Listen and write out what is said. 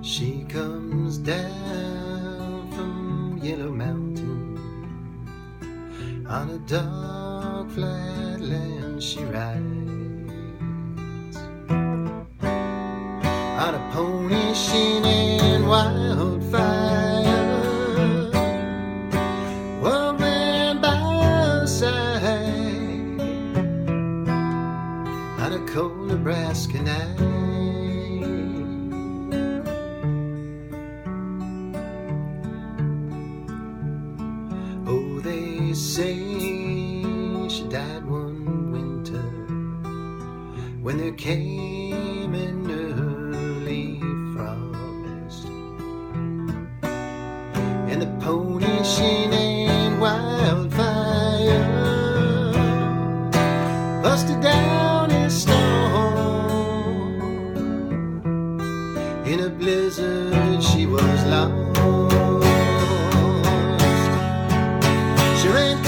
She comes down from Yellow Mountain, on a dark flat land she rides, on a pony singing Wildfire, one man by her side, on a cold Nebraska night. Oh, they say she died one winter when there came an early frost, and the pony she named Wildfire busted down in storm. In a blizzard she was lost. She ran